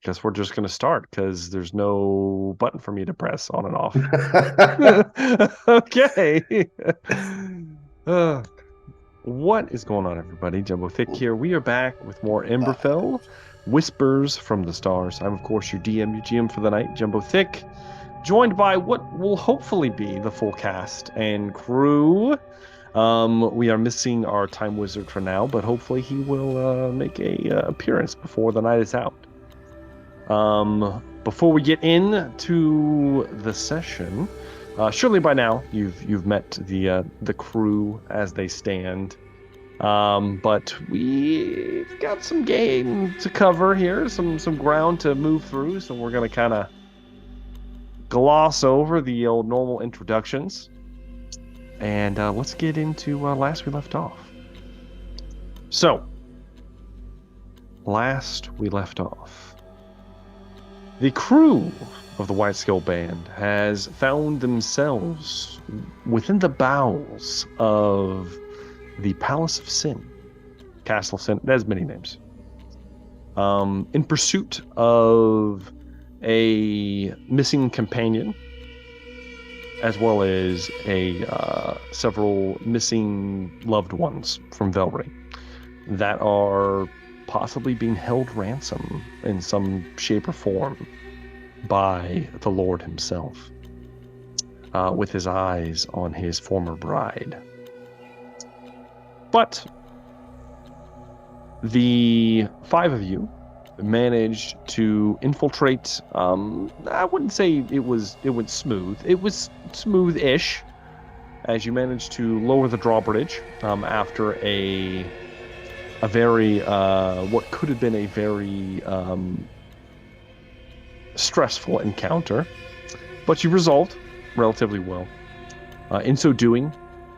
Guess we're just going to start because there's no button for me to press on and off. Okay. Uh, what is going on, everybody? Jumbo Thick here. We are back with more Emberfell Whispers from the Stars. I'm, of course, your DM, your GM for the night, Jumbo Thick, joined by what will hopefully be the full cast and crew. We are missing our Time Wizard for now, but hopefully he will make a appearance before the night is out. Before we get into the session, surely by now you've met the crew as they stand. But we've got some game to cover here, some ground to move through, so we're gonna kind of gloss over the old normal introductions, and let's get into last we left off. So, last we left off, the crew of the White Skull Band has found themselves within the bowels of the Palace of Sin, Castle of Sin. It has many names. In pursuit of a missing companion, as well as several missing loved ones from Velree that are possibly being held ransom in some shape or form by the Lord himself, with his eyes on his former bride. But the five of you managed to infiltrate. I wouldn't say it went smooth. It was smooth-ish, as you managed to lower the drawbridge after a very what could have been a very stressful encounter, but you resolved relatively well. In so doing,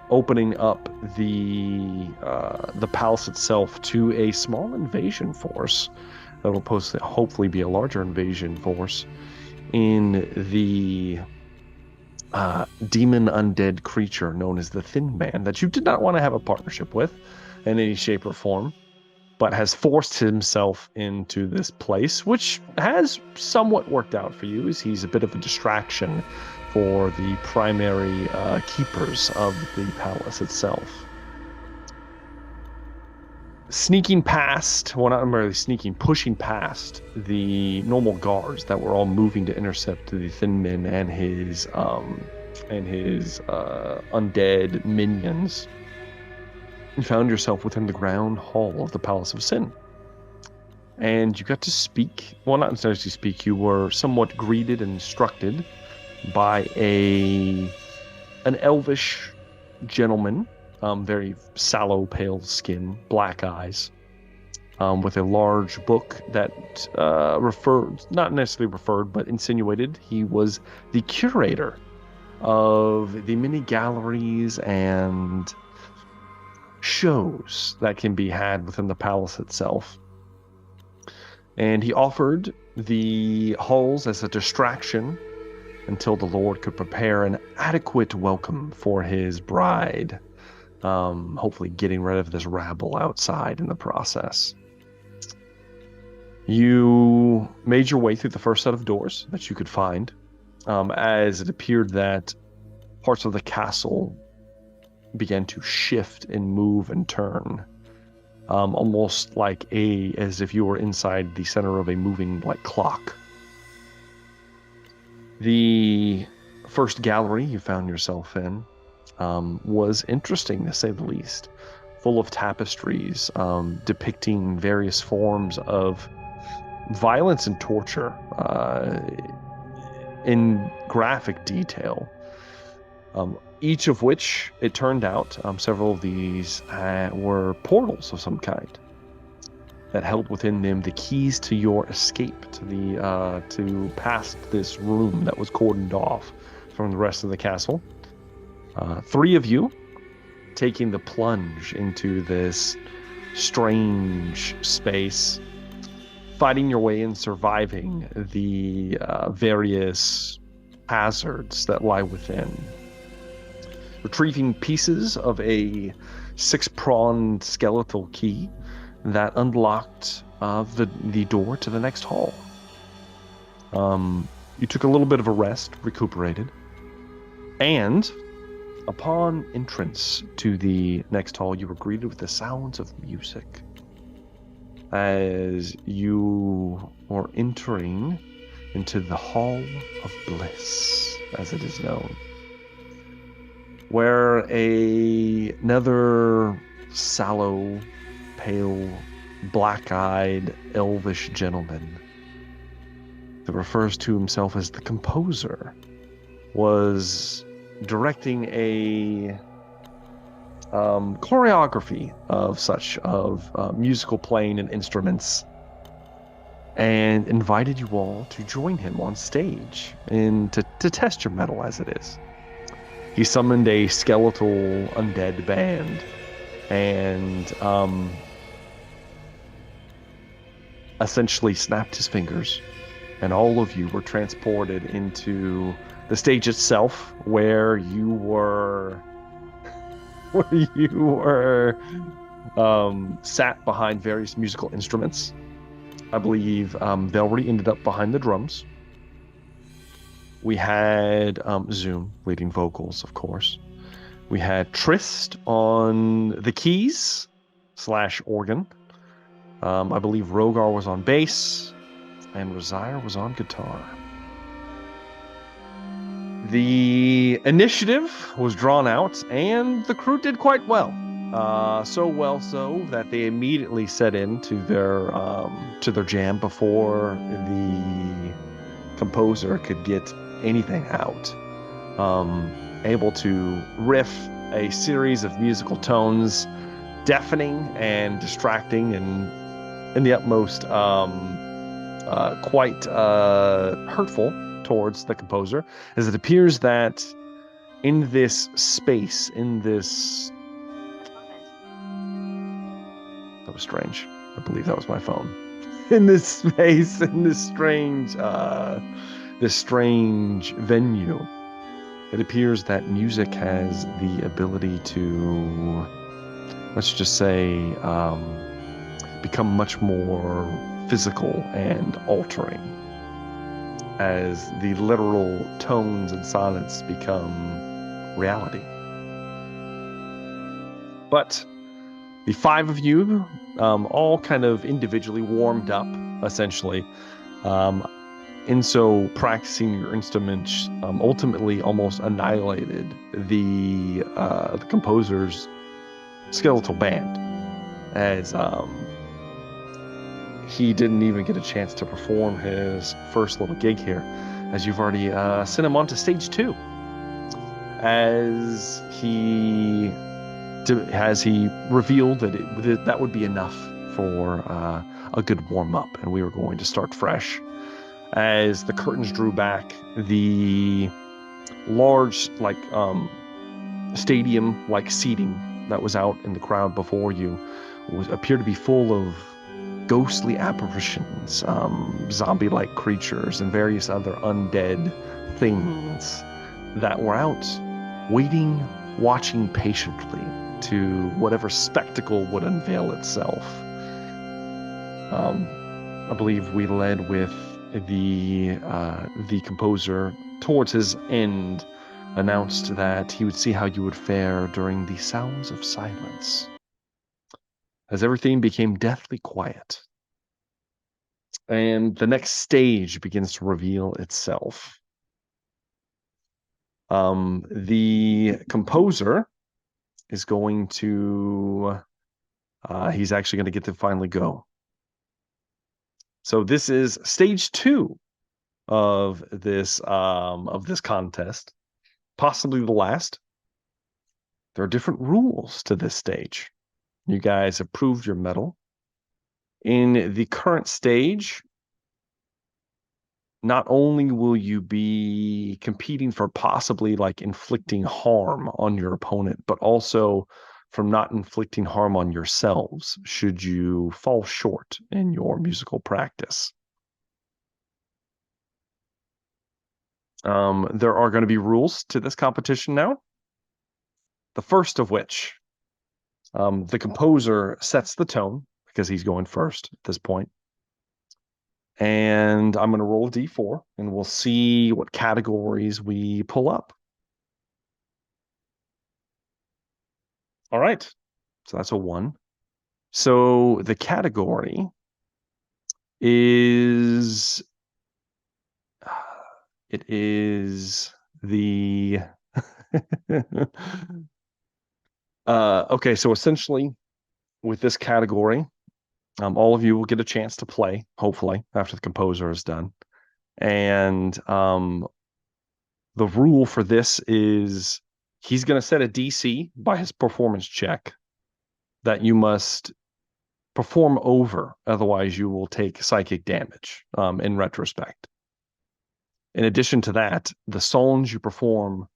opening up the palace itself to a small invasion force that will hopefully be a larger invasion force in the demon undead creature known as the Thin Man that you did not want to have a partnership with in any shape or form, but has forced himself into this place, which has somewhat worked out for you, as he's a bit of a distraction for the primary keepers of the palace itself. Sneaking past, well, not really sneaking, pushing past the normal guards that were all moving to intercept the Thin Man and his undead minions, you found yourself within the ground hall of the Palace of Sin. And you got to speak, well, not necessarily speak, you were somewhat greeted and instructed by an elvish gentleman, very sallow, pale skin, black eyes, with a large book that not necessarily referred, but insinuated he was the curator of the many galleries and shows that can be had within the palace itself. And he offered the halls as a distraction until the Lord could prepare an adequate welcome for his bride, hopefully getting rid of this rabble outside in the process. You made your way through the first set of doors that you could find, as it appeared that parts of the castle began to shift and move and turn, almost like as if you were inside the center of a moving clock. The first gallery you found yourself in was interesting, to say the least, full of tapestries depicting various forms of violence and torture in graphic detail. Each of which, it turned out, several of these were portals of some kind that held within them the keys to your escape to past this room that was cordoned off from the rest of the castle. Three of you taking the plunge into this strange space, fighting your way and surviving the various hazards that lie within. Retrieving pieces of a 6-pronged skeletal key that unlocked the door to the next hall. You took a little bit of a rest, recuperated, and upon entrance to the next hall, you were greeted with the sounds of music. As you were entering into the Hall of Bliss, as it is known, where another sallow, pale, black-eyed, elvish gentleman that refers to himself as the composer was directing a choreography of musical playing and instruments, and invited you all to join him on stage and to test your mettle as it is. He summoned a skeletal undead band and essentially snapped his fingers, and all of you were transported into the stage itself, where you were sat behind various musical instruments. I believe Velree ended up behind the drums. We had Zoom leading vocals, of course. We had Trist on the keys / organ. I believe Rogar was on bass, and Razire was on guitar. The initiative was drawn out, and the crew did quite well. So well so that they immediately set into their jam before the composer could get anything out. Able to riff a series of musical tones, deafening and distracting, and in the utmost quite hurtful towards the composer, as it appears that in this space, that was strange. I believe that was my phone. In this space, in this strange venue, it appears that music has the ability to, let's just say, become much more physical and altering, as the literal tones and silence become reality. But the five of you, all kind of individually warmed up, essentially. In so practicing your instruments, ultimately almost annihilated the composer's skeletal band, as he didn't even get a chance to perform his first little gig here, as you've already sent him on to stage 2, as he revealed that that would be enough for a good warm-up, and we were going to start fresh. As the curtains drew back, the large, stadium-like seating that was out in the crowd before you appeared to be full of ghostly apparitions, zombie-like creatures, and various other undead things that were out waiting, watching patiently to whatever spectacle would unveil itself. I believe we led with the composer towards his end announced that he would see how you would fare during the sounds of silence, as everything became deathly quiet, and the next stage begins to reveal itself. The composer is going to he's actually going to get to finally go. So this is stage 2 of this contest, possibly the last. There are different rules to this stage. You guys have proved your mettle. In the current stage, not only will you be competing for possibly inflicting harm on your opponent, but also from not inflicting harm on yourselves should you fall short in your musical practice. There are going to be rules to this competition now. The first of which, the composer sets the tone, because he's going first at this point. And I'm going to roll a d4, and we'll see what categories we pull up. All right. So that's a 1. So the category is... it is the... okay, so essentially, with this category, all of you will get a chance to play, hopefully, after the composer is done. And the rule for this is he's going to set a DC by his performance check that you must perform over. Otherwise, you will take psychic damage in retrospect. In addition to that, the songs you perform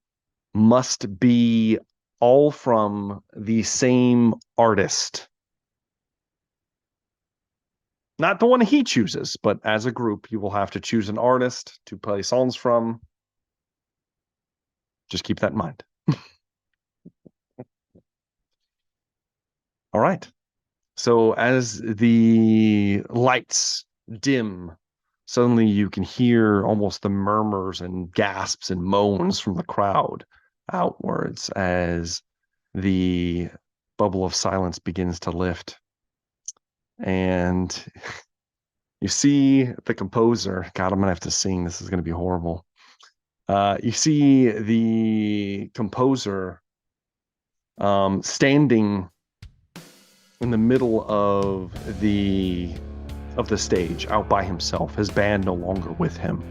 must be all from the same artist. Not the one he chooses, but as a group, you will have to choose an artist to play songs from. Just keep that in mind. All right. So as the lights dim, suddenly you can hear almost the murmurs and gasps and moans from the crowd outwards as the bubble of silence begins to lift. And you see the composer. God, I'm going to have to sing. This is going to be horrible. You see the composer standing in the middle of the stage, out by himself. His band no longer with him.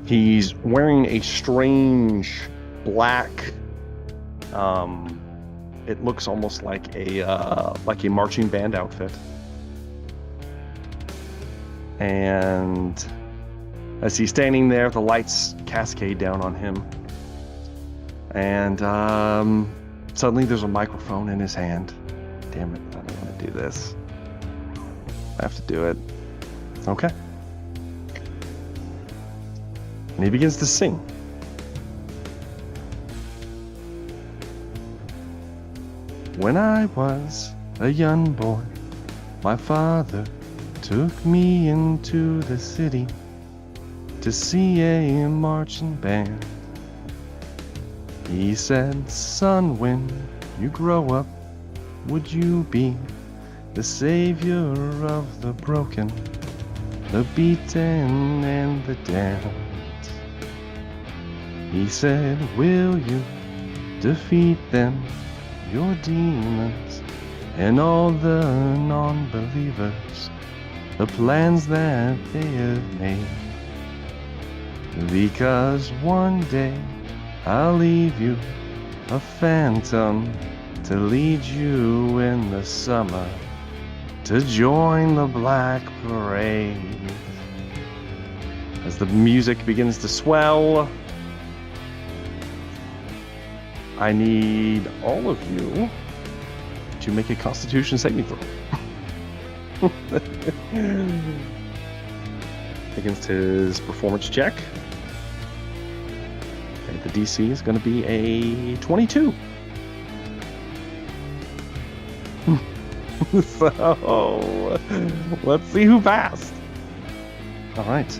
He's wearing a strange black. It looks almost like a marching band outfit. And as he's standing there, the lights cascade down on him. And suddenly there's a microphone in his hand. Damn it, I don't want to do this. I have to do it. Okay. And he begins to sing. When I was a young boy, my father took me into the city to see a marching band. He said, son, when you grow up, would you be the savior of the broken, the beaten, and the damned? He said, will you defeat them, your demons, and all the non-believers, the plans that they have made? Because one day I'll leave you a phantom to lead you in the summer to join the Black Parade. As the music begins to swell, I need all of you to make a Constitution saving throw. Against his performance check. Okay, the DC is going to be a 22. So, let's see who passed. All right.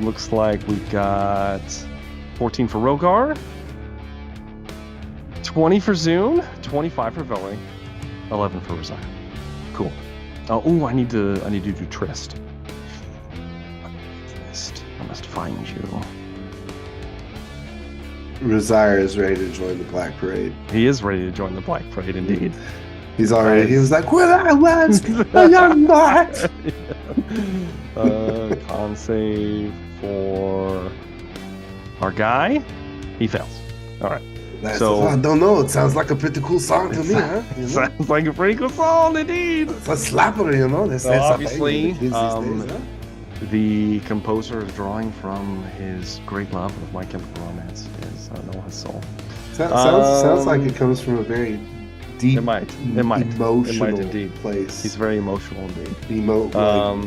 Looks like we've got 14 for Rogar, 20 for Zoom, 25 for Velree, 11 for Rosiah. Cool. Oh, I need to do Trist. I must find you. Rosiah is ready to join the Black Parade. He is ready to join the Black Parade, indeed. He's already. He was like, "When I was a young boy." Con save for our guy. He fails. All right. I don't know. It sounds like a pretty cool song to me, huh? You know? Sounds like a pretty cool song, indeed. It's a slapper, you know. So obviously, the composer is drawing from his great love of My Chemical Romance. Is Noah's Soul. Sounds like it comes from a very deep, emotional place. He's very emotional indeed.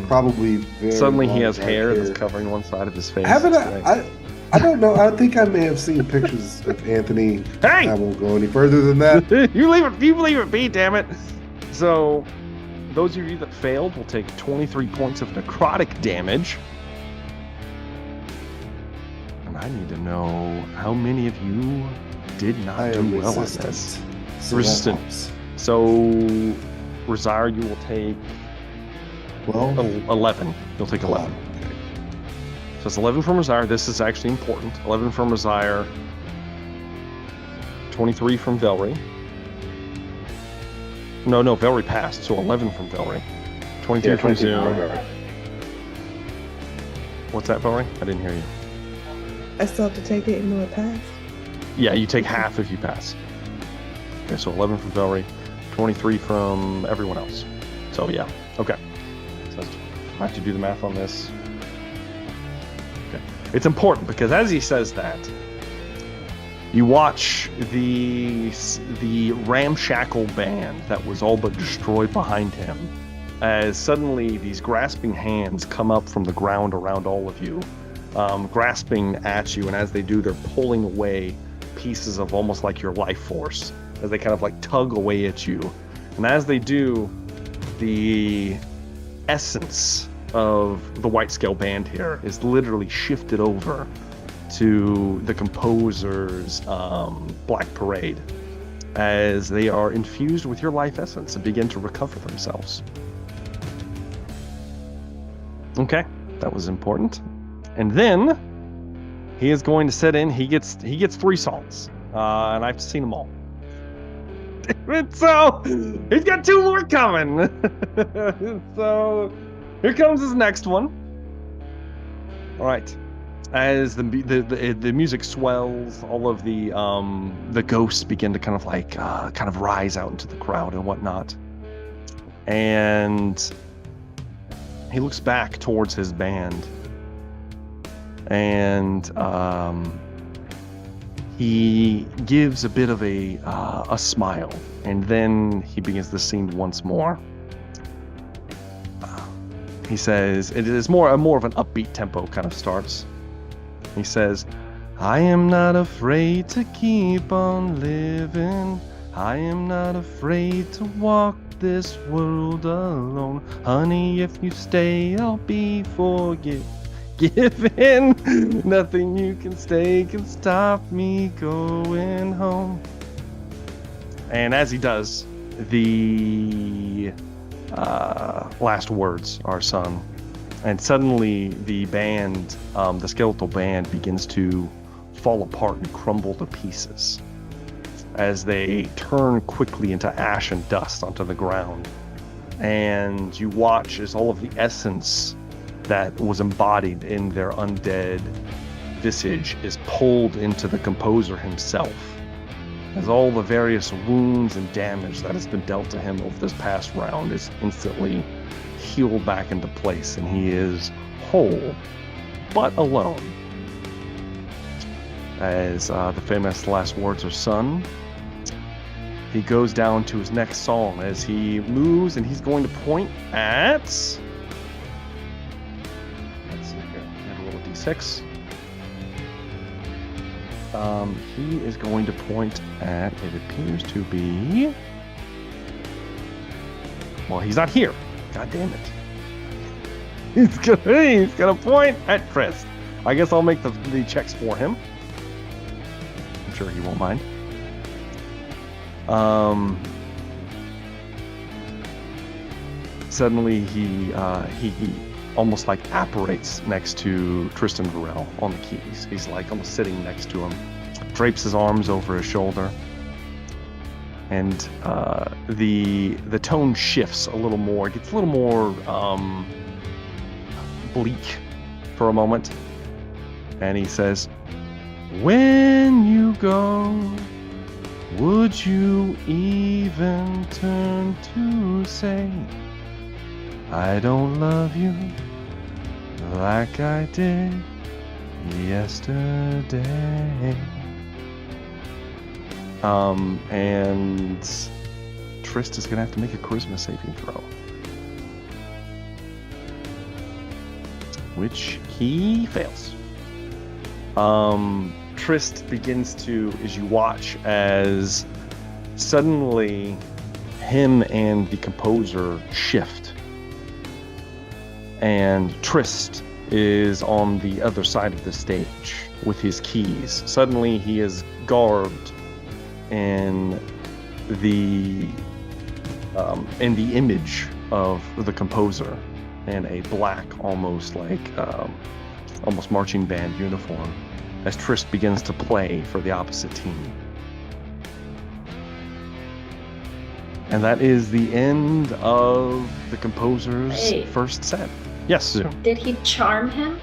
Probably very. Suddenly, he has hair that's covering one side of his face. I don't know. I think I may have seen pictures of Anthony. Hey! I won't go any further than that. You leave it be, damn it. So, those of you that failed will take 23 points of necrotic damage. And I need to know how many of you did not do well on this. Resistant. So, Razar, you will take 11. You'll take 11. Okay. So it's 11 from Razar. This is actually important. 11 from Razar. 23 from Velree. No, Velree passed, so 11 from Velree. 23 from Zoom. What's that, Velree? I didn't hear you. I still have to take it even though it passed? Yeah, you take half if you pass. Okay, so 11 from Velree, 23 from everyone else. So yeah, okay. So I have to do the math on this. Okay. It's important because as he says that, you watch the ramshackle band that was all but destroyed behind him as suddenly these grasping hands come up from the ground around all of you, grasping at you, and as they do, they're pulling away pieces of almost like your life force as they kind of like tug away at you. And as they do, the essence of the White Scale Band here is literally shifted over to the composer's Black Parade as they are infused with your life essence and begin to recover themselves. Okay, that was important. And then he is going to set in. He gets 3 songs, and I've seen them all. So he's got 2 more coming. So here comes his next one. All right. As the music swells, all of the ghosts begin to kind of rise out into the crowd and whatnot. And he looks back towards his band, and he gives a bit of a smile, and then he begins the scene once more. He says it is more of an upbeat tempo kind of starts. He says, I am not afraid to keep on living. I am not afraid to walk this world alone. Honey, if you stay, I'll be forgiven. Nothing you can say can stop me going home. And as he does, the last words are sung. And suddenly the band, the skeletal band, begins to fall apart and crumble to pieces as they turn quickly into ash and dust onto the ground. And you watch as all of the essence that was embodied in their undead visage is pulled into the composer himself, as all the various wounds and damage that has been dealt to him over this past round is instantly healed back into place, and he is whole but alone. As the famous last words are sung, he goes down to his next song as he moves, and he's going to point at, let's see here, I roll a d6. He is going to point at, it appears to be, well, he's not here. God damn it. He's gonna point at Chris. I guess I'll make the checks for him. I'm sure he won't mind. Suddenly he almost like apparates next to Tristan Varel on the keys. He's like almost sitting next to him, drapes his arms over his shoulder. And the tone shifts a little more. It gets a little more bleak for a moment. And he says, when you go, would you even turn to say, I don't love you like I did yesterday? And Trist is gonna have to make a charisma saving throw, which he fails. Trist begins to, as you watch, as suddenly him and the composer shift. And Trist is on the other side of the stage with his keys. Suddenly he is garbed in the image of the composer in a black, almost marching band uniform, as Trist begins to play for the opposite team. And that is the end of the composer's first set. Yes, Sue. Did he charm him?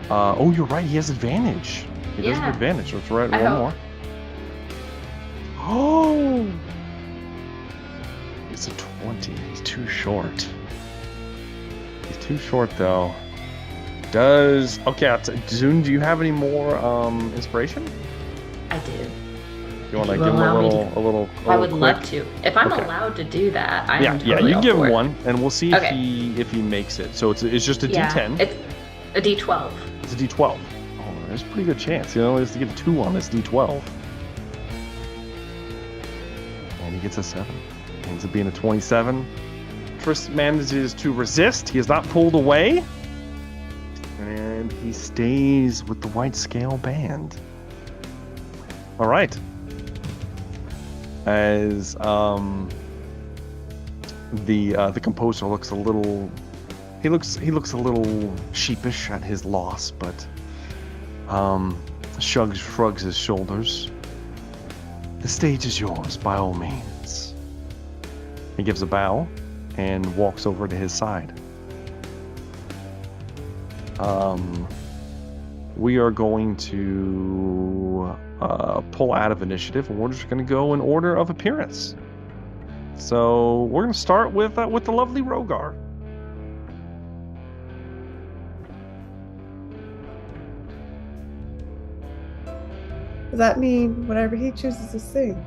Oh, you're right. He has advantage. He does have advantage. Let's write one more. Oh! It's a 20. He's too short. He's too short, though. Zune, do you have any more inspiration? I do. You want to give him a little? I would love to. If I'm allowed to do that, I am totally you give him it. one, and we'll see if he makes it. So it's just a D10. It's a D12. It's a D12. Oh, there's a pretty good chance. He only has to get a 2 on this D12. And he gets a 7. Ends up being a 27. Trist manages to resist. He is not pulled away. And he stays with the White Scale Band. All right. As the composer looks a little, he looks a little sheepish at his loss, but shrugs his shoulders. The stage is yours, by all means. He gives a bow and walks over to his side. We are going to pull out of initiative, and we're just going to go in order of appearance. So we're going to start with the lovely Rogar. Does that mean whatever he chooses to sing,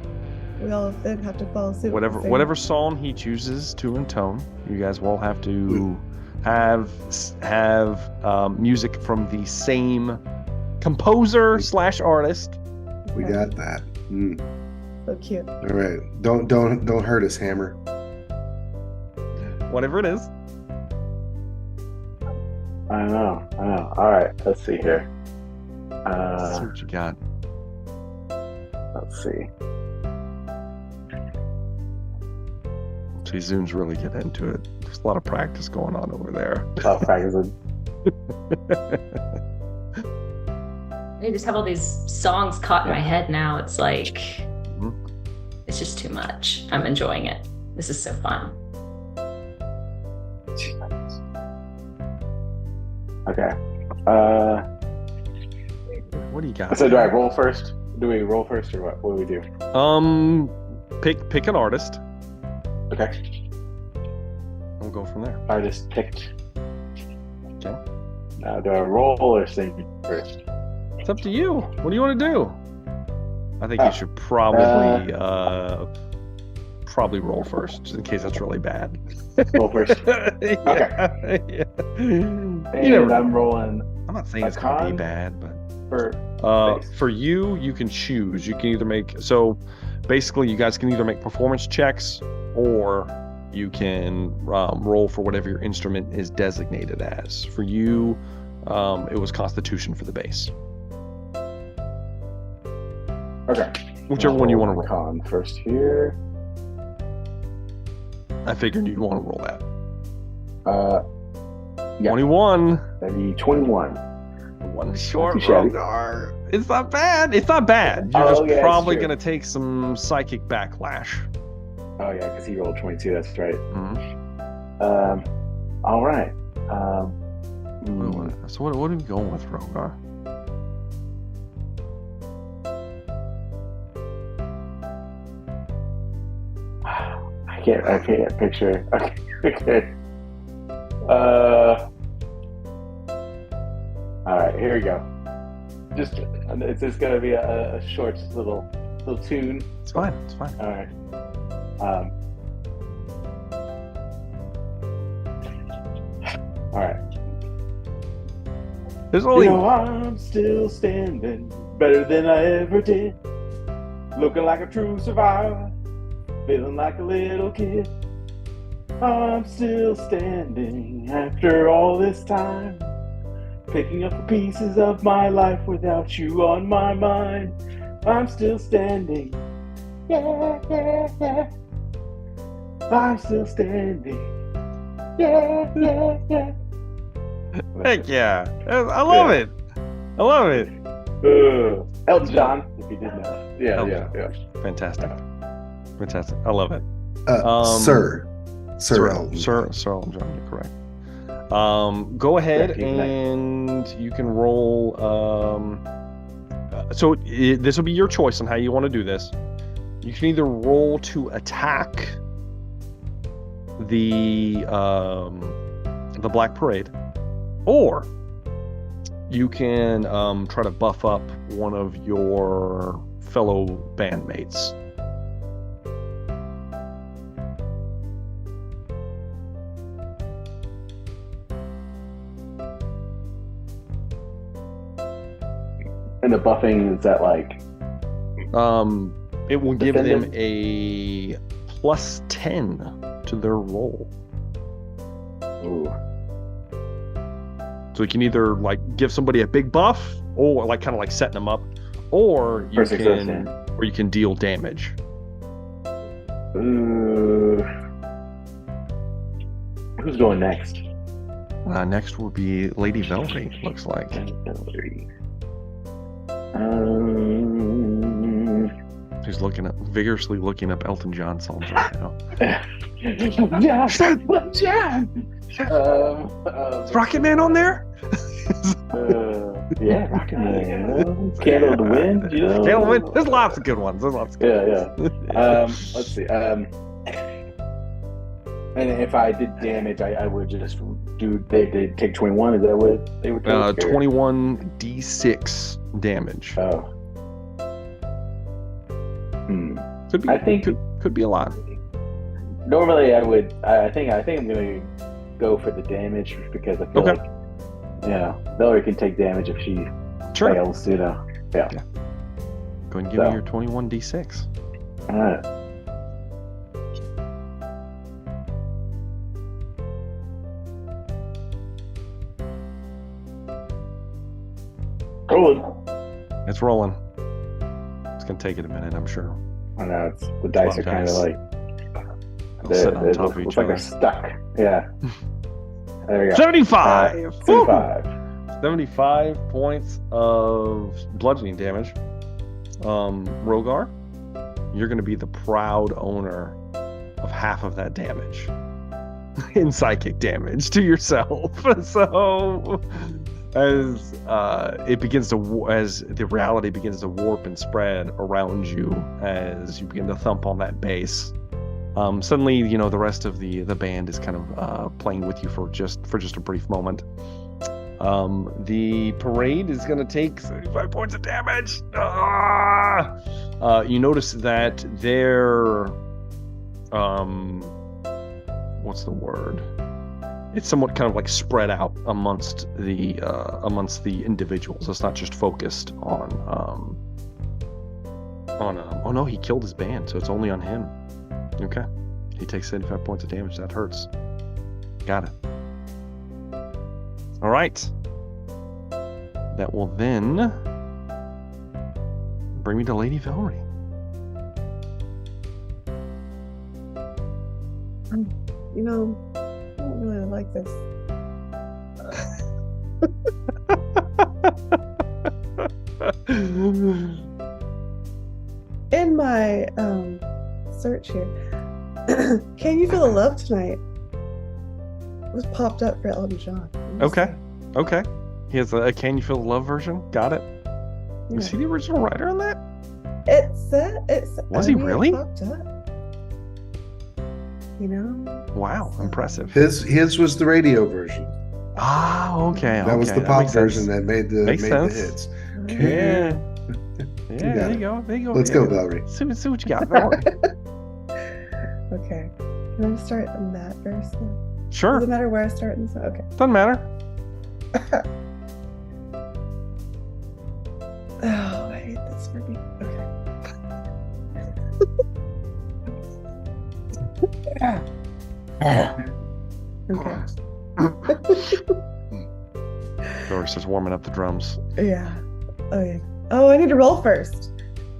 we all then have to follow suit? Whatever song he chooses to intone, you guys will have to have music from the same composer / artist. We got that. So cute. All right, don't hurt us, Hammer. Whatever it is. I know. All right, let's see here. Let's see what you got. Let's see. See, Zune's really getting into it. There's a lot of practice going on over there. A lot of practice. I just have all these songs caught in my head now. It's like, it's just too much. I'm enjoying it. This is so fun. Okay. What do you got? So do I roll first? Do we roll first, or what do we do? Pick an artist. Okay. We'll go from there. Artist picked. Okay. Now, do I roll or sing first? It's up to you. What do you want to do? I think you should probably roll first, just in case that's really bad. Roll first. Okay. Yeah. And I'm rolling. I'm not saying it's gonna be bad, but for you can choose. You can either make basically you guys can either make performance checks, or you can roll for whatever your instrument is designated as. For you, it was Constitution for the bass. Okay. Whichever one you want to roll. Con first here. I figured you'd want to roll that. Yeah. 21. That'd be 21. One short Not too shabby. Rogar. It's not bad. It's not bad. You're just probably going to take some psychic backlash. Oh, yeah, because he rolled 22. That's right. Mm-hmm. All right. So what are we going with, Rogar? I can't picture. Okay. All right, here we go. It's just gonna be a short little tune. It's fine. All right. All right. There's only. I'm still standing, better than I ever did, looking like a true survivor. feeling like a little kid. I'm still standing after all this time, picking up the pieces of my life without you on my mind. I'm still standing. Yeah, yeah, yeah. I'm still standing. Yeah, yeah, yeah. Heck yeah. I love it. I love it. Elton John, if you didn't know. Yeah. Fantastic. Fantastic. I love it. Sir Elton. Sir Elton John, you're correct. Go ahead and you can roll. So this will be your choice on how you want to do this. You can either roll to attack the Black Parade, or you can try to buff up one of your fellow bandmates. And the buffing, is that like? It will give them a +10 to their roll. Ooh. So you can either like give somebody a big buff, or like kind of like setting them up, or you can deal damage. Who's going next? Next will be Lady Velree, looks like. Who's vigorously looking up Elton John songs right now. Rocket Man on there? Yeah, Rocket Man. Candle in the Wind, you know? Candle in the Wind. There's lots of good ones. Yeah. Let's see. And if I did damage, I would just do. They take 21. Is that what they would take? 21d6 damage. Oh. Could be. I think could be a lot. Normally, I would. I think I'm gonna go for the damage because I feel like, Velree can take damage if she fails. You know. Yeah. Go and give me your 21d6. All right. Rolling. It's rolling. It's gonna take it a minute, I'm sure. I know the dice are kind of like sitting on top of each other. Like they're stuck. Yeah. There we go. 75. 75. 75 points of bludgeoning damage. Rogar, you're gonna be the proud owner of half of that damage in psychic damage to yourself. So as the reality begins to warp and spread around you as you begin to thump on that bass, suddenly the rest of the band is kind of playing with you for just a brief moment. The parade is going to take 35 points of damage. You notice that they're what's the word? It's somewhat kind of like spread out amongst the individuals. It's not just focused on oh no, he killed his band, so it's only on him. Okay. He takes 75 points of damage. That hurts. Got it. All right. That will then bring me to Lady Velree. I don't really like this. In my search here, Can You Feel the Love Tonight was popped up for Elton John. Okay. He has a Can You Feel the Love version? Got it. Yeah. Was he the original writer on that? Was he really? It popped up. Wow, impressive. His was the radio version. Ah, okay. That was the pop version that made the hits. Yeah. There you go. Let's go, Velree. See what you got, Velree. Okay. Can I start in that verse then? Sure. Does it matter where I start in this? Okay. Doesn't matter. Oh, I hate this for me. Okay. Okay. Velree starts warming up the drums. Yeah. Okay. Oh, I need to roll first.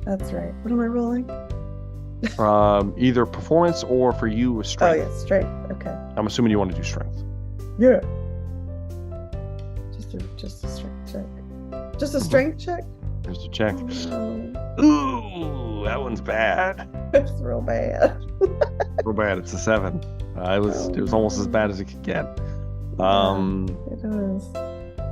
That's right. What am I rolling? Either performance or for you Oh, strength. yeah, strength. Okay. I'm assuming you want to do strength. Yeah. Just a strength check. Just a strength check? Here's the check. Oh, Ooh, that one's bad. it's real bad. Real bad. It's a 7. It was almost as bad as it could get. It is.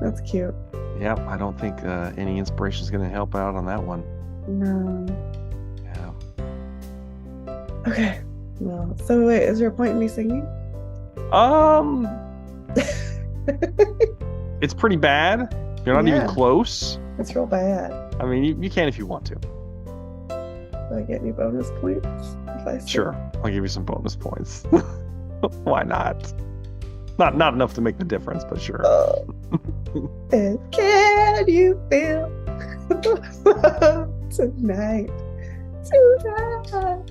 That's cute. Yeah, I don't think any inspiration is going to help out on that one. No. Yeah. Okay. Well, so wait, is there a point in me singing? It's pretty bad. You're not even Yeah. close. It's real bad. I mean, you can if you want to. Do I get any bonus points if I sing? Sure, I'll give you some bonus points. Why not? Not enough to make the difference, but sure. And can you feel tonight? Tonight.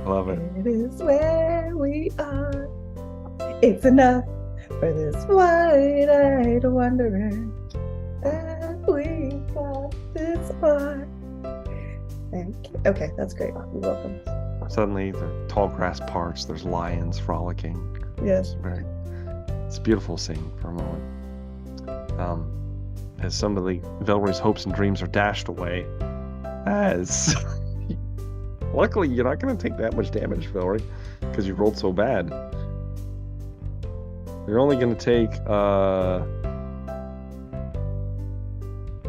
Love it. It is where we are. It's enough for this wide-eyed wanderer that we got this far. Okay, that's great. You're welcome. Suddenly, the tall grass parts. There's lions frolicking. Yes. It's beautiful scene for a moment. As some of the Velree's hopes and dreams are dashed away, as luckily you're not going to take that much damage, Velree, because you rolled so bad. You're only going to take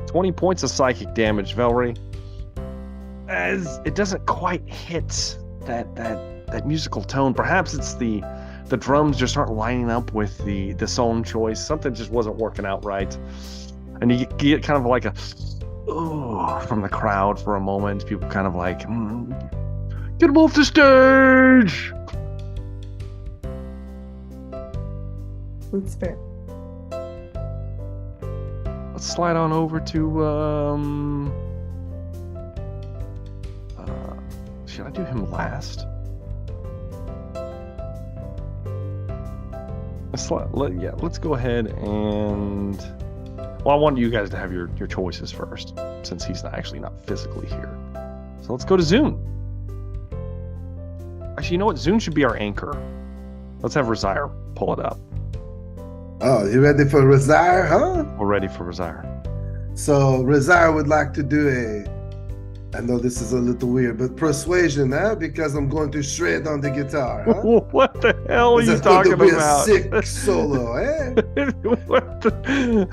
20 points of psychic damage, Velree, as it doesn't quite hit that musical tone. Perhaps it's the drums just aren't lining up with the song choice. Something just wasn't working out right. And you get kind of like a ooh from the crowd for a moment. People kind of like, get him off the stage. That's fair. Let's slide on over to should I do him last? Let's go ahead and I want you guys to have your choices first, since he's actually not physically here. So let's go to Zune. Actually, you know what? Zune should be our anchor. Let's have Razire pull it up. Oh, you ready for Razire, huh? We're ready for Razire. So Razire would like to do I know this is a little weird, but persuasion, huh? Because I'm going to shred on the guitar, huh? What the hell are you talking about? It's going to be a sick solo, eh? What the...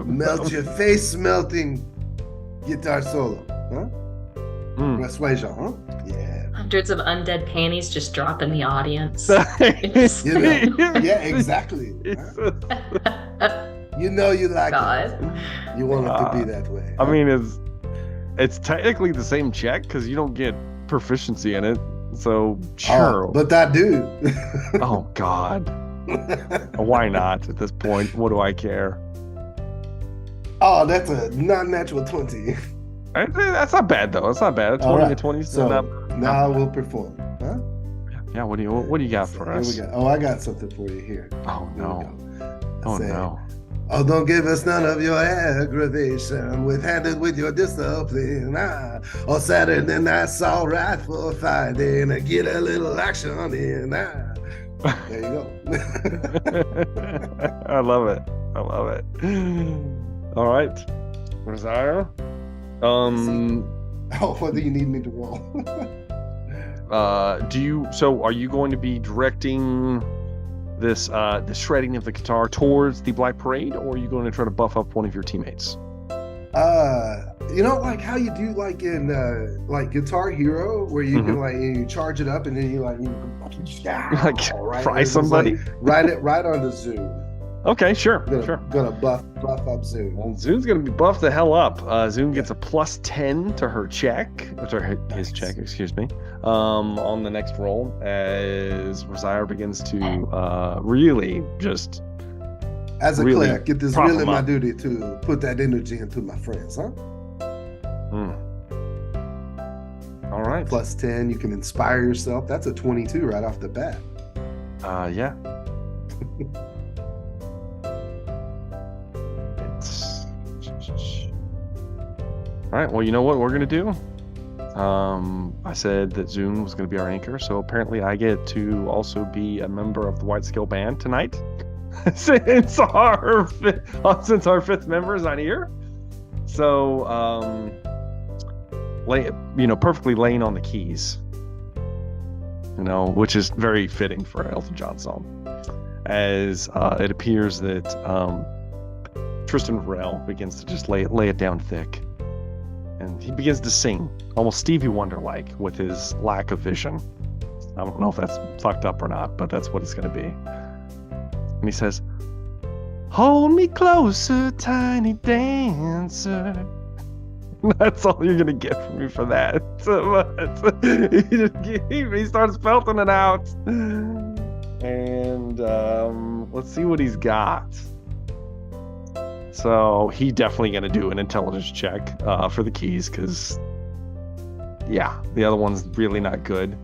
Melt your face melting guitar solo, huh? Persuasion, huh? Yeah. Hundreds of undead panties just drop in the audience. You know, yeah, exactly. Huh? You know you like God. it. You want it to be that way. I mean, it's technically the same check because you don't get proficiency in it. So sure. Oh, but I do. Oh God. Why not at this point? What do I care? Oh, that's a non-natural 20. That's not bad though. It's not bad. 20 to 20. So not now bad. We'll perform. Huh? Yeah. What do you got for us? I got something for you here. Oh no. Oh no. Oh, don't give us none of your aggravation. With-handed with your discipline. On Saturday night's all right for fighting and get a little action in. There you go. I love it. All right, Razire. Oh, what do you need me to roll? Are you going to be directing this the shredding of the guitar towards the Black Parade, or are you going to try to buff up one of your teammates? Like how you do like in like Guitar Hero, where you can like you charge it up and then you fry somebody. Like, right on the Zoom. Okay, sure. Gonna buff up Zoom. Well, Zoom's gonna be buffed the hell up. Zoom gets a +10 to her check, or his check, excuse me. On the next roll, as Razire begins to really just. As a really cleric, it is really my duty to put that energy into my friends, huh? All right. +10, you can inspire yourself. That's a 22 right off the bat. Yeah. It's... All right. Well, you know what we're gonna do? I said that Zune was gonna be our anchor, so apparently I get to also be a member of the White Skill Band tonight, since our fifth member is not here. So, perfectly laying on the keys. Which is very fitting for an Elton John song, as it appears that Tristan Varel begins to just lay it down thick, and he begins to sing, almost Stevie Wonder-like, with his lack of vision. I don't know if that's fucked up or not, but that's what it's going to be. And he says, "Hold me closer, tiny dancer." That's all you're gonna get from me for that. He starts belting it out, and let's see what he's got. So he definitely gonna do an intelligence check for the keys, because the other one's really not good.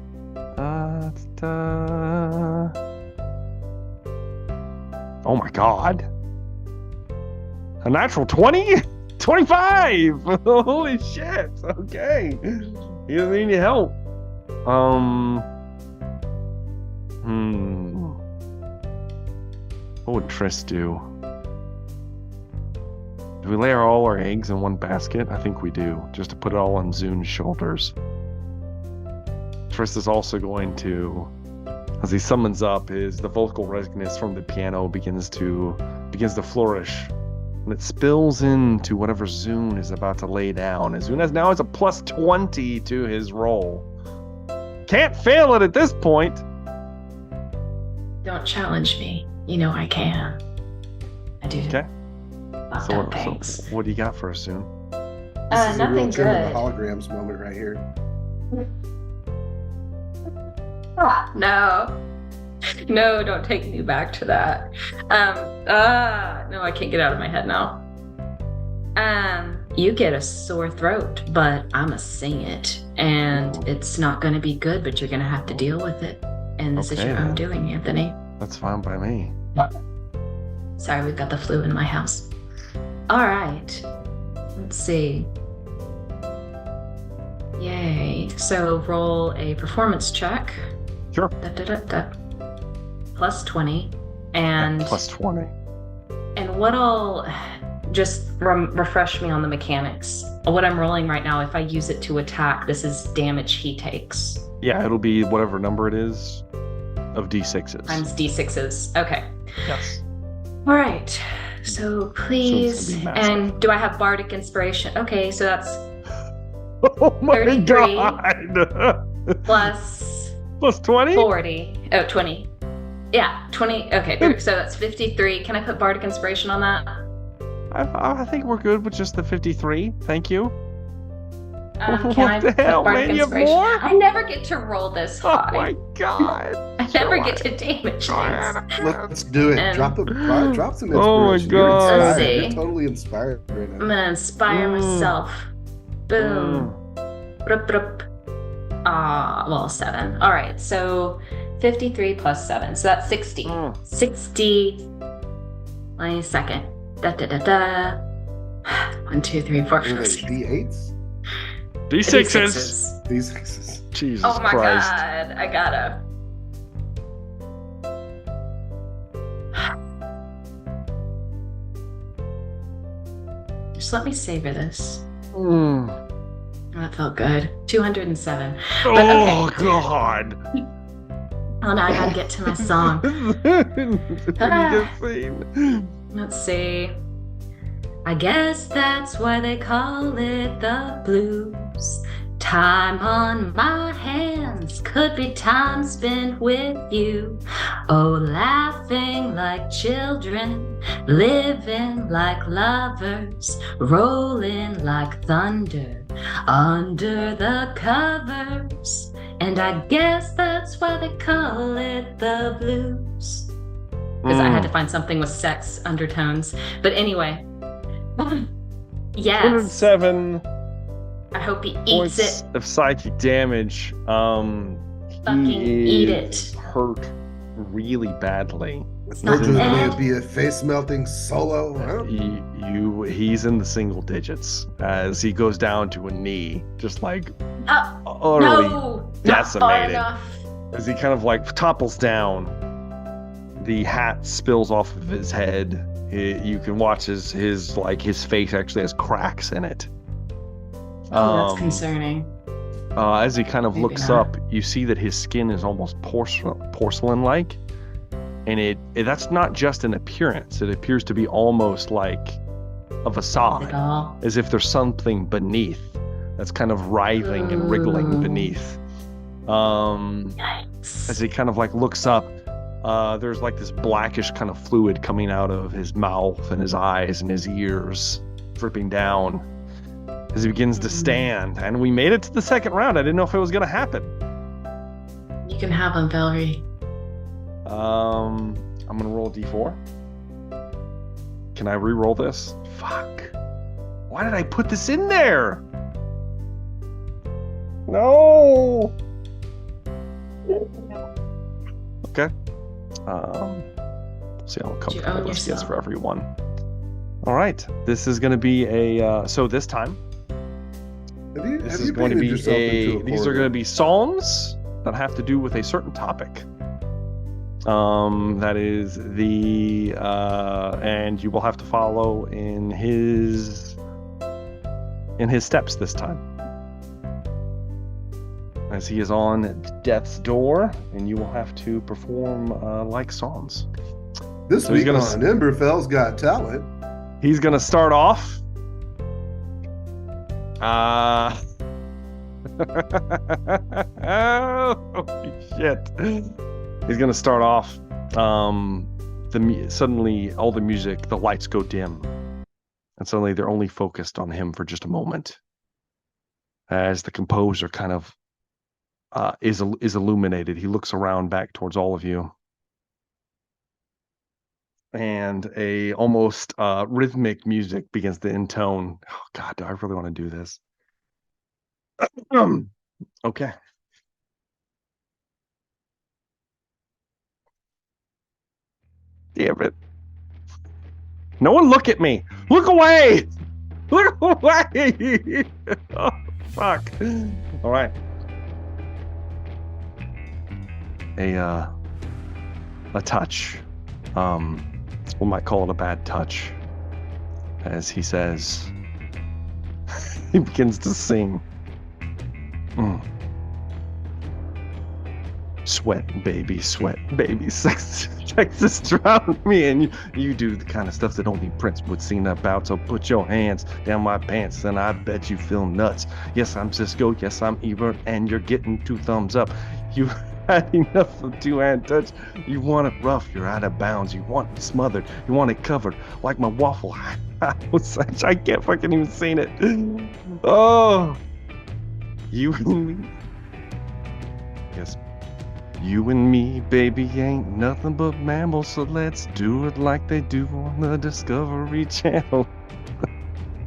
Oh my god, a natural 20. 25! Holy shit! Okay. He doesn't need any help. What would Triss do? Do we lay all our eggs in one basket? I think we do, just to put it all on Zune's shoulders. Triss is also going to, as he summons up, the vocal resonance from the piano begins to flourish. And it spills into whatever Zune is about to lay down. And Zune now has a plus 20 to his roll. Can't fail it at this point. Don't challenge me. You know I can. I do. Okay. So Thanks. what do you got for us, Zune? This is a real Nothing Journal good. of the Holograms moment right here. No. No, don't take me back to that. No, I can't get out of my head now. You get a sore throat, but I'ma sing it. And it's not gonna be good, but you're gonna have to deal with it. And this is your own doing, Anthony. That's fine by me. Sorry, we've got the flu in my house. All right. Let's see. Yay. So roll a performance check. Sure. Plus 20. And plus 20. And what I'll just refresh me on the mechanics. What I'm rolling right now, if I use it to attack, this is damage he takes. Yeah, it'll be whatever number it is of D6s. Times D6s. Okay. Yes. All right. So please. And do I have bardic inspiration? Okay, so that's oh my 33 god. Plus 20? 40. Oh, 20. Yeah, 20. Okay, so that's 53. Can I put bardic inspiration on that? I think we're good with just the 53. Thank you. Can I put bardic inspiration? I never get to roll this high. Oh my god. I never get to damage things. Let's do it. Drop some inspiration. Oh my god. Let's see. You're totally inspired right now. I'm gonna inspire myself. Boom. Well, 7. All right, so 53 plus 7, so that's 60. 60. Wait a second. 1, 2, 3, 4, 5, 6. D8s? D6s. D6s. Jesus oh my Christ. god, I gotta. Just let me savor this. Oh, that felt good. 207. Oh god. Oh, now I gotta get to my song. Let's see. I guess that's why they call it the blues. Time on my hands could be time spent with you. Oh, laughing like children, living like lovers, rolling like thunder under the covers. And I guess that's why they call it the blues. Because I had to find something with sex undertones. But anyway. Yes. 107 I hope he eats points it. of psychic damage. Fucking eat it. Hurt really badly. With not no Ed. it'd be a face melting solo. Huh? He's in the single digits as he goes down to a knee, just like Oh, utterly no, not far decimated. enough. As he kind of like topples down, the hat spills off of his head. You can watch his face actually has cracks in it. Oh, that's concerning. As he kind of Maybe looks not. up, you see that his skin is almost porcelain-like, and that's not just an appearance. It appears to be almost like a facade, as if there's something beneath that's kind of writhing and wriggling beneath. Yikes. As he kind of like looks up, there's like this blackish kind of fluid coming out of his mouth and his eyes and his ears, dripping down as he begins to stand. And we made it to the second round. I didn't know if it was going to happen. You can have him, Velree. I'm going to roll a d4. Can I re-roll this? Fuck. Why did I put this in there? No. Okay. See how comfortable this gets for everyone. All right. This is going to be a. So this time, this is going to be a. These are going to be psalms that have to do with a certain topic. That is the. And you will have to follow in his steps this time. As he is on death's door, and you will have to perform like songs. This week on Emberfell's Got Talent. He's gonna start off. Holy shit! He's gonna start off. Suddenly, all the music, the lights go dim, and suddenly they're only focused on him for just a moment. As the composer kind of is illuminated, he looks around back towards all of you, and a almost rhythmic music begins to intone. Oh God, do I really want to do this? Okay. Damn it! No one look at me! Look away! Look away! Oh fuck! All right. A touch. We might call it a bad touch. As he says, he begins to sing. Sweat, baby, sex just drowned me. And you do the kind of stuff that only Prince would sing about. So put your hands down my pants and I bet you feel nuts. Yes, I'm Cisco. Yes, I'm Ebert. And you're getting 2 thumbs up. You had enough of 2-hand touch. You want it rough, you're out of bounds. You want it smothered, you want it covered like my Waffle House. I can't fucking even see it. Oh, you and me. Yes, you and me, baby, ain't nothing but mammals. So let's do it like they do on the Discovery Channel.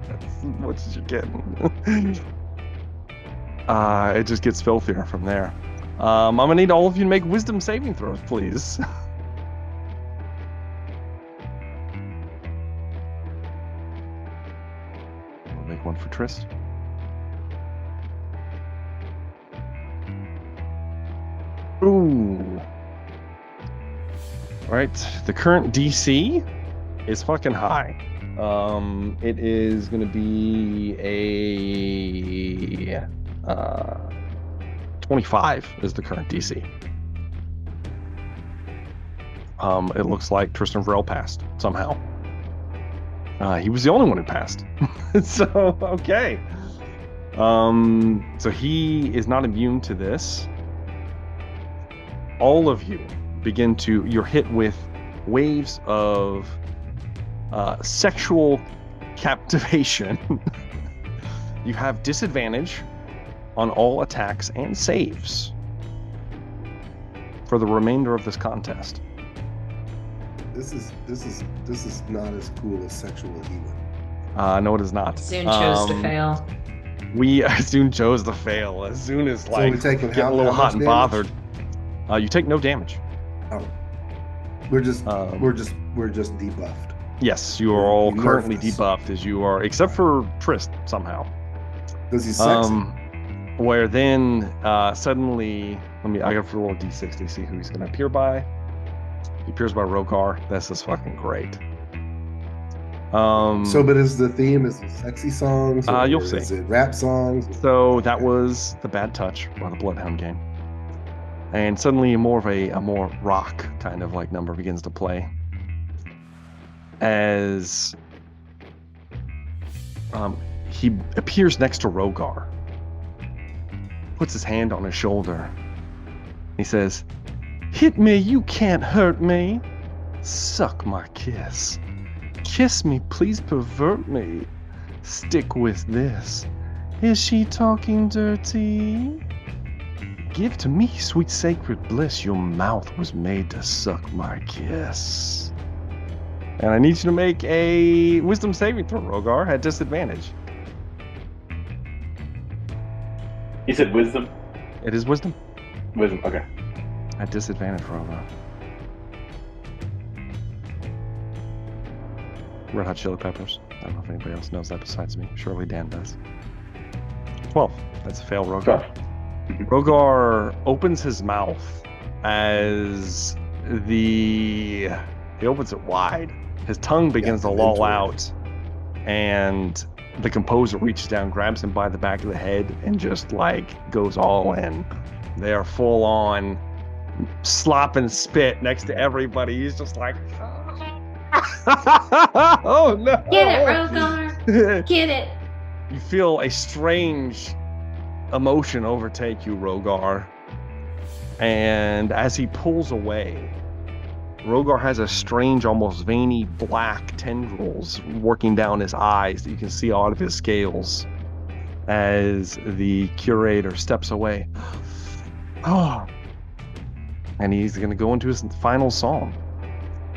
That's what you're getting. It just gets filthier from there. I'm gonna need all of you to make wisdom saving throws, please. We'll make one for Trist. Ooh. All right, the current DC is fucking high. It is gonna be a 25 is the current DC. It looks like Tristan Varel passed somehow. He was the only one who passed. So, okay. So he is not immune to this. All of you you're hit with waves of sexual captivation. You have disadvantage on all attacks and saves for the remainder of this contest. This is not as cool as sexual healing. No, it is not. Soon chose to fail. We soon chose to fail. As soon as So we taking getting a little hot and bothered. You take no damage. Oh. We're just Um, we're just debuffed. Yes, you are all You nerfed currently us. debuffed as you are, except for Trist somehow. Because he's sexy. Where then suddenly, I got to roll a d6 to see who he's going to appear by. He appears by Rogar. This is fucking great. But is the theme is it sexy songs? Or you'll see. Is it rap songs? So that was The Bad Touch by the Bloodhound Gang. And suddenly a more rock kind of like number begins to play. As he appears next to Rogar, puts his hand on his shoulder. He says, "Hit me, you can't hurt me. Suck my kiss. Kiss me, please pervert me. Stick with this. Is she talking dirty? Give to me, sweet sacred bliss. Your mouth was made to suck my kiss." And I need you to make a wisdom saving throw, Rogar, at disadvantage. You said wisdom? It is wisdom. Wisdom, okay. At disadvantage, Rogar. Red Hot Chili Peppers. I don't know if anybody else knows that besides me. Surely Dan does. 12. That's a fail, Rogar. Rogar opens his mouth as he opens it wide. His tongue begins to loll out, and the composer reaches down, grabs him by the back of the head, and just like goes all in. They are full on slop and spit next to everybody. He's just like, oh no! Get it, Rogar. Get it. You feel a strange emotion overtake you, Rogar. And as he pulls away, Rogar has a strange, almost veiny black tendrils working down his eyes that you can see out of his scales as the curator steps away. Oh. And he's going to go into his final song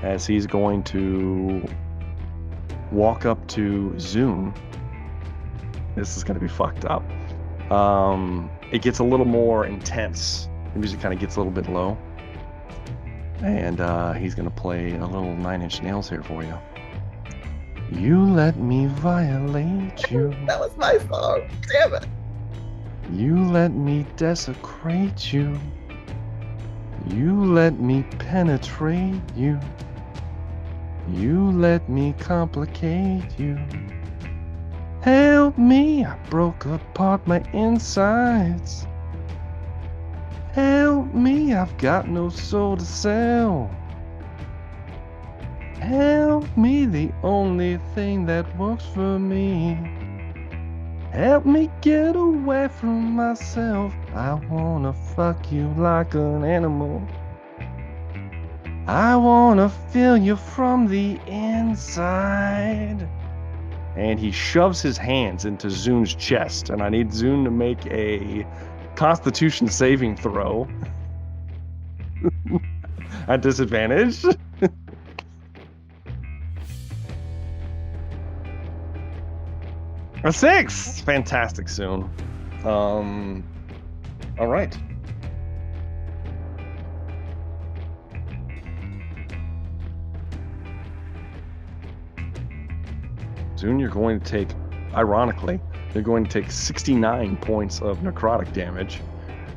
as he's going to walk up to Zune. This is going to be fucked up. It gets a little more intense. The music kind of gets a little bit low. And he's going to play a little 9 Inch Nails here for you. You let me violate you. That was my song. Damn it. You let me desecrate you. You let me penetrate you. You let me complicate you. Help me, I broke apart my insides. Help me, I've got no soul to sell. Help me, the only thing that works for me. Help me get away from myself. I wanna fuck you like an animal. I wanna feel you from the inside. And he shoves his hands into Zune's chest, and I need Zune to make a Constitution saving throw at disadvantage. A 6! Fantastic, Zune. All right. Zune, you're going to take, ironically, you're going to take 69 points of necrotic damage.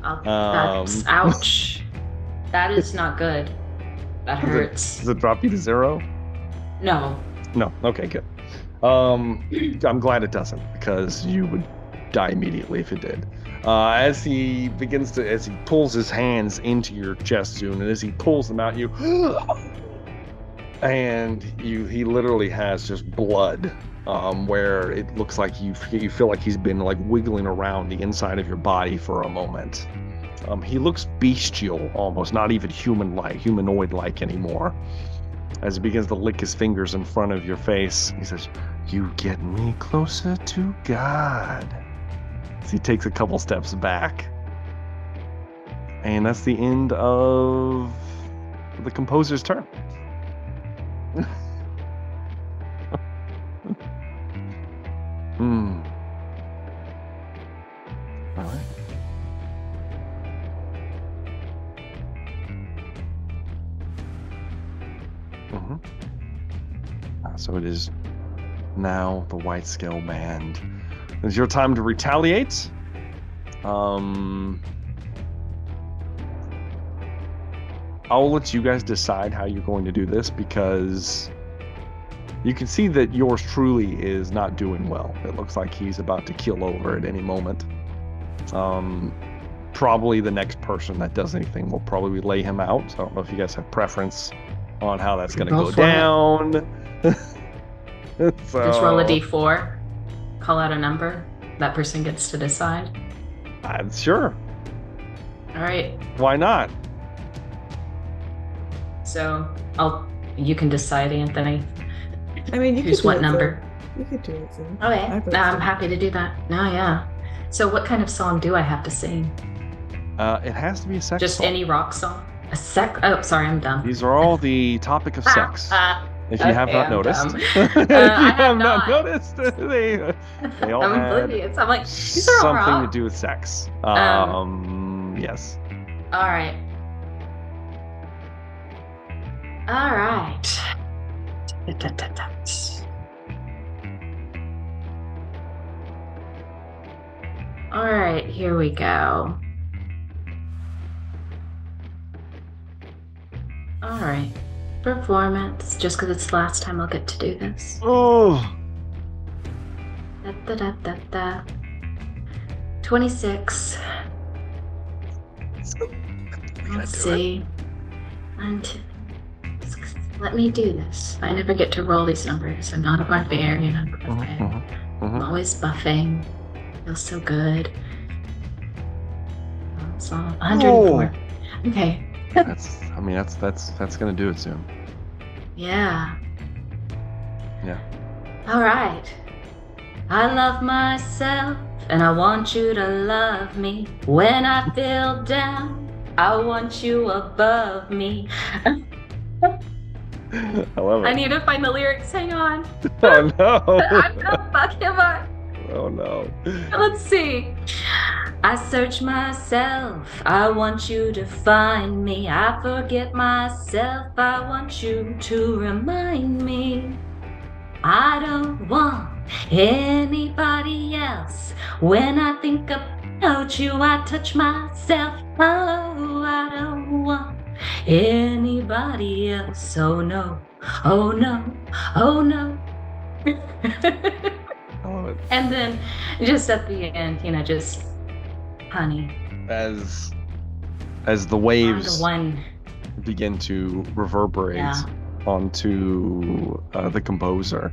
That's ouch. That is not good. That hurts. Does it drop you to 0? No. No. Okay, good. I'm glad it doesn't, because you would die immediately if it did. As he pulls his hands into your chest, Zune, and as he pulls them out, he literally has just blood, where it looks like you feel like he's been like wiggling around the inside of your body for a moment. He looks bestial, almost not even humanoid-like anymore. As he begins to lick his fingers in front of your face, he says, "You get me closer to God." As he takes a couple steps back. And that's the end of the composer's turn. All right. So it is now the White Scale Band. It's your time to retaliate. I'll let you guys decide how you're going to do this, because you can see that yours truly is not doing well. It looks like he's about to keel over at any moment. Probably the next person that does anything will probably lay him out. So I don't know if you guys have preference on how that's going to go down. So, just roll a d4, call out a number. That person gets to decide. Sure. All right. Why not? So you can decide, Anthony. I mean, you Choose could do what it, number. You could do it, Zoom. Okay, I vote I'm so. happy to do that. No, yeah. So what kind of song do I have to sing? It has to be a sex Just song. any rock song? A sex? Oh, sorry, I'm dumb. These are all the topic of sex. If you have Okay, not I'm noticed. dumb. If you I have have not not. noticed, they all I'm had oblivious. I'm like, these are all something rock. to do with sex. Yes. All right. All right. All right, here we go. All right. Performance, just because it's the last time I'll get to do this. Oh. 26. Let's see. Let me do this. I never get to roll these numbers. I'm not a barbarian. I'm a buffet. I'm always buffing. Feels so good. So 104. Okay. That's gonna do it soon. Yeah. Yeah. All right. I love myself, and I want you to love me. When I feel down, I want you above me. I love it. I need to find the lyrics. Hang on. Oh no. I'm not fucking up. Oh no. Let's see. I search myself. I want you to find me. I forget myself. I want you to remind me. I don't want anybody else. When I think about you, I touch myself. Oh, I don't want anybody else. Oh no. Oh no. Oh no. I love it. And then just at the end, just honey. As the I'm waves the one. begin to reverberate onto the composer,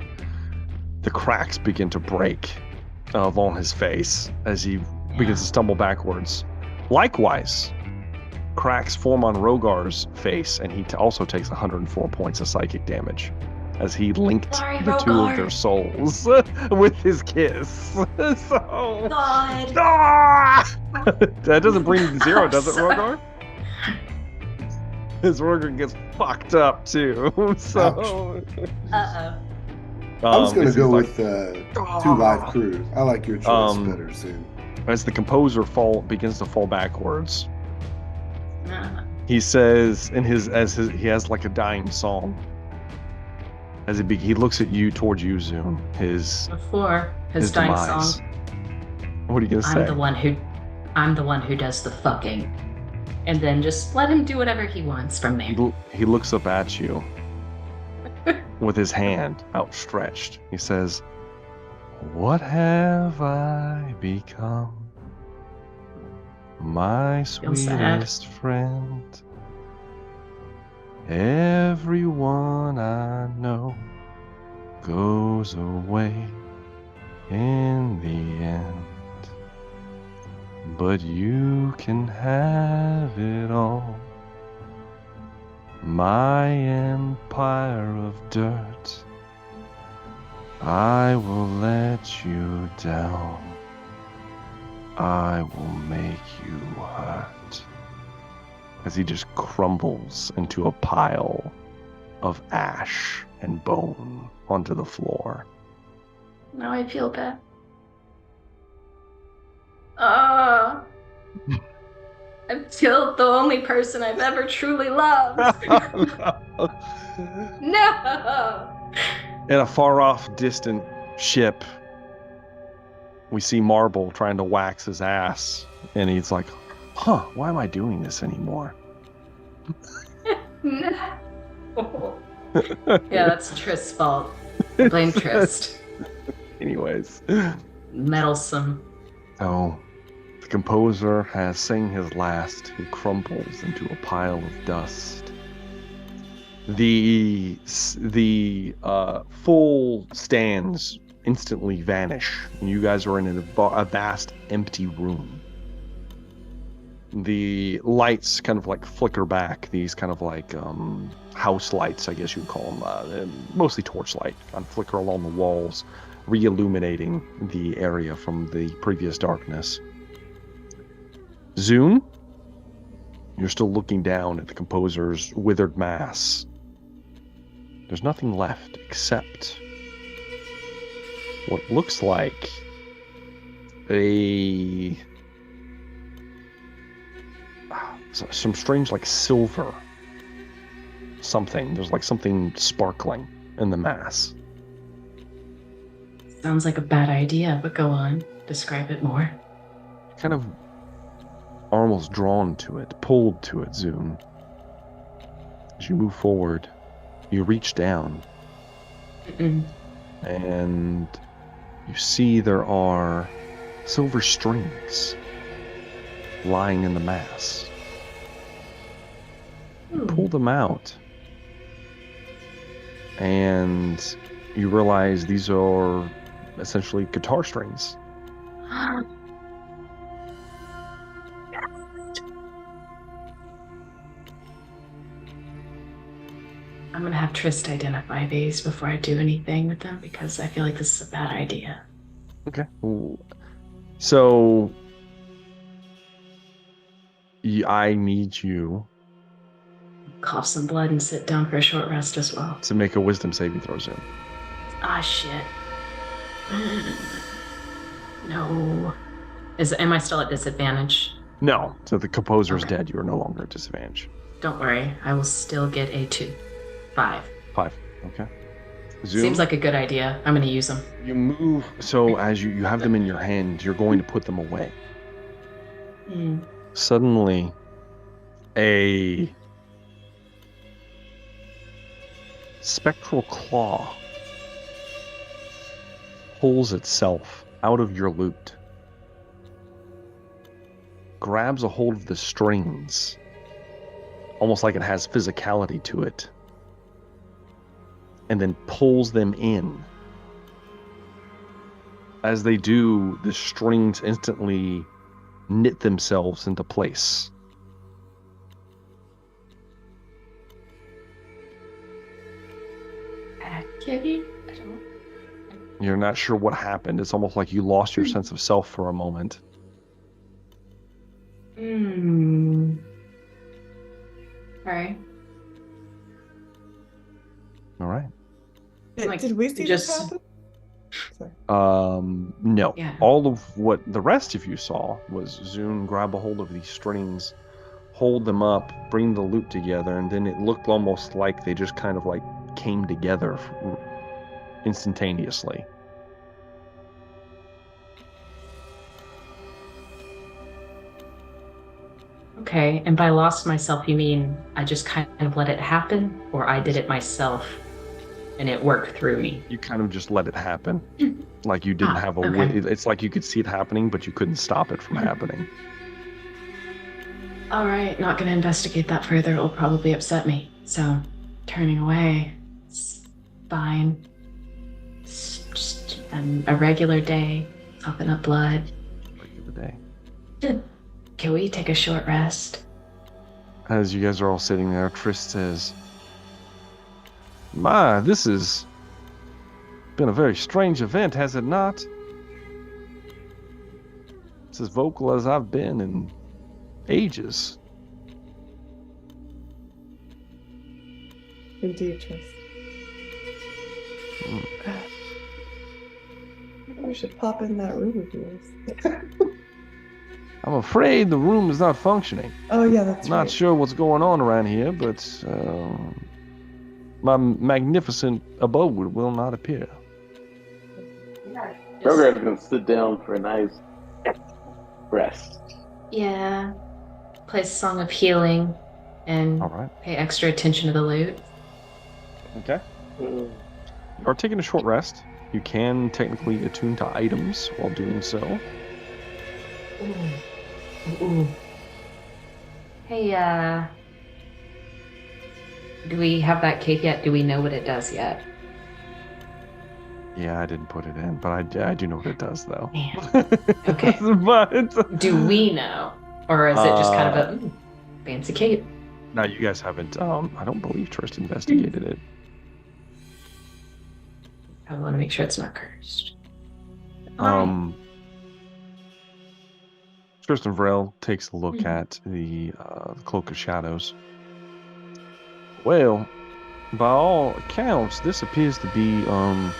the cracks begin to break on his face as he begins to stumble backwards. Likewise, cracks form on Rogar's face, and he also takes 104 points of psychic damage as he linked Sorry, the two of Rogar. their souls with his kiss. So God. that doesn't bring you to zero, does it, Sorry. Rogar? His Rogar gets fucked up too. So Uh-oh. I was going it to go seems with 2 live crew. I like your choice better, Zoom. as the composer begins to fall backwards. Uh, He says he has like a dying song. As he looks at you, towards you, Zoom. Before his his dying demise. song, What are you gonna say? I'm the one who does the fucking. And then just let him do whatever he wants from there. He looks up at you with his hand outstretched. He says, "What have I become, my Feel sad. sweetest friend? Everyone I know goes away in the end, but you can have it all. My empire of dirt, I will let you down. I will make you hurt." As he just crumbles into a pile of ash and bone onto the floor. Now I feel bad. I've killed the only person I've ever truly loved. No! In a far-off, distant ship, we see Marble trying to wax his ass, and he's like, "Huh? Why am I doing this anymore?" Yeah, that's Trist's fault. I blame Trist. Anyways, Meddlesome. so the composer has sang his last. He crumbles into a pile of dust. The full stands instantly vanish, and you guys are in a vast empty room. The lights kind of like flicker back, these kind of like house lights, I guess you would call them, mostly torchlight, kind of flicker along the walls, re-illuminating the area from the previous darkness. Zune, you're still looking down at the composer's withered mass. There's nothing left except what looks like some strange like silver something. There's like something sparkling in the mass. Sounds like a bad idea, but go on. Describe it more. Kind of are almost drawn to it, pulled to it, Zune. As you move forward, you reach down, and you see there are silver strings lying in the mass. You pull them out, and you realize these are essentially guitar strings. I'm gonna have Trist identify these before I do anything with them because I feel like this is a bad idea. Okay. So I need you Cough some blood and sit down for a short rest as well. to make a wisdom saving throw, Zune. Ah, shit. No. Am I still at disadvantage? No. So the composer's Okay. dead. You are no longer at disadvantage. Don't worry. I will still get a 2. 5. 5. Okay. Zune, Seems like a good idea. I'm gonna use them. you move. So as you have them in your hand, you're going to put them away. Suddenly, a spectral claw pulls itself out of your lute, grabs a hold of the strings, almost like it has physicality to it, and then pulls them in. As they do, the strings instantly knit themselves into place. You're not sure what happened. It's almost like you lost your sense of self for a moment. Alright. All right. Like, Did we see just- this happen? Sorry. No. Yeah. All of what the rest of you saw was Zune grab a hold of these strings, hold them up, bring the lute together, and then it looked almost like they just kind of like came together instantaneously. Okay, and by lost myself, you mean I just kind of let it happen? Or I did it myself and it worked through me? You kind of just let it happen. Like you didn't have a okay. It's like you could see it happening, but you couldn't stop it from happening. Alright, not gonna investigate that further. It'll probably upset me. So, turning away. It's fine. It's just a regular day. Pumping up blood. Regular day. Can we take a short rest? As you guys are all sitting there, Trist says, "My, this has been a very strange event, has it not? It's as vocal as I've been in ages." Indeed, Trist. Maybe we should pop in that room of yours. I'm afraid the room is not functioning. Oh yeah, that's Not right. sure what's going on around here, but my magnificent abode will not appear. Velree's gonna sit down for a nice rest. Yeah. Play a song of healing and All right. pay extra attention to the loot. Okay. You are taking a short rest. You can technically attune to items while doing so. Ooh. Hey, do we have that cape yet? Do we know what it does yet? Yeah, I didn't put it in, but I do know what it does, though. Man. Okay. But Do we know? Or is it just kind of a fancy cape? no, you guys haven't. I don't believe Trist investigated it. I want to make sure it's not cursed. Tristan Vrel takes a look at the Cloak of Shadows. Well, by all accounts, this appears to be, I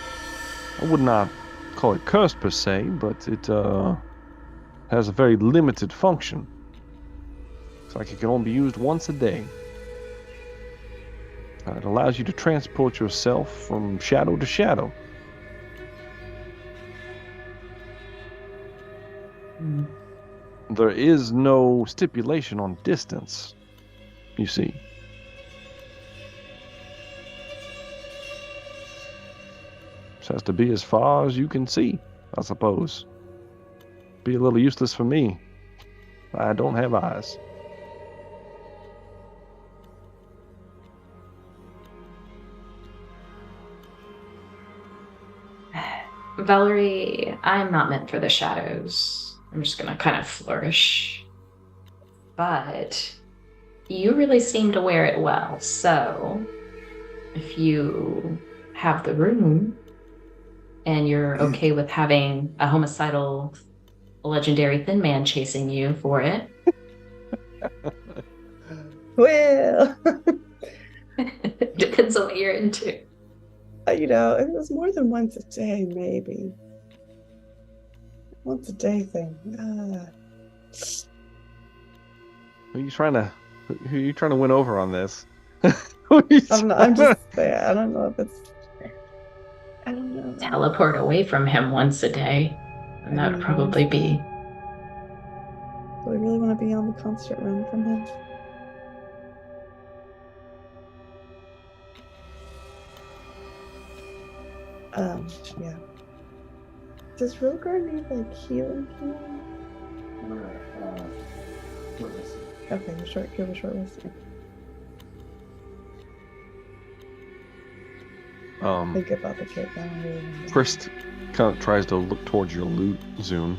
would not call it cursed per se, but it has a very limited function. It's like it can only be used once a day. It allows you to transport yourself from shadow to shadow. There is no stipulation on distance, you see. Just has to be as far as you can see, I suppose. Be a little useless for me. I don't have eyes. Velree, I'm not meant for the shadows. I'm just gonna kind of flourish. But you really seem to wear it well, so if you have the room and you're okay with having a homicidal legendary thin man chasing you for it. Well, Depends on what you're into. you know, it was more than once a day, maybe. Once a day thing. Who are you trying to win over on this? I'm just saying, I don't know if it's. I don't know. Teleport away from him once a day. And that would probably be. Do I really want to be on the constant run from him? Yeah. Does Rogar need like healing? Okay, give a short rest. Think about the kid now. Trist kind of tries to look towards your loot, Zune.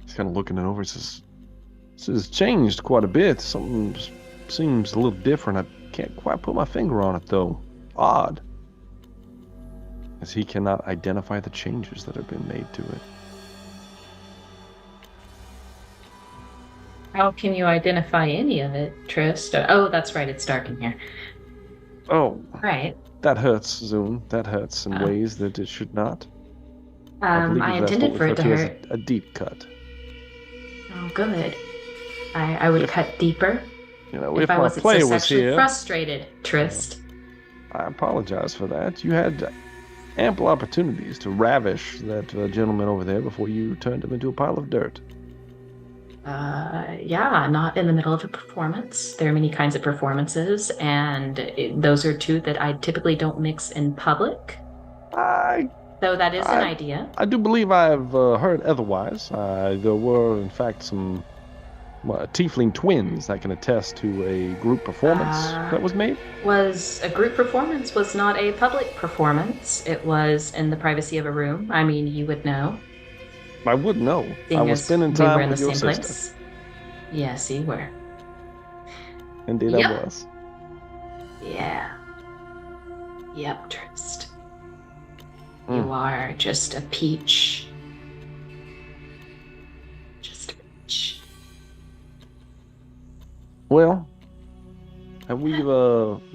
He's kind of looking it over. He says, "This has changed quite a bit. Something seems a little different. I can't quite put my finger on it, though. Odd." As he cannot identify the changes that have been made to it. How can you identify any of it, Trist? Oh, that's right. It's dark in here. Oh. Right. That hurts, Zune. That hurts in ways that it should not. I intended for it to hurt. A deep cut. Oh, good. I would cut deeper. You know, if my I wasn't player so was sexually here, frustrated, Trist. I apologize for that. You had ample opportunities to ravish that gentleman over there before you turned him into a pile of dirt. Yeah, not in the middle of a performance. There are many kinds of performances, and those are two that I typically don't mix in public. Though that is an idea. I do believe I've heard otherwise. There were, in fact, some tiefling twins that can attest to a group performance that was made. A group performance was not a public performance. It was in the privacy of a room. I mean, you would know. I would know. I was spending time with your sister. Place. Yes, you were. Indeed, I was. Yeah. Yep, Trist. You are just a peach. Just a peach. Well, have we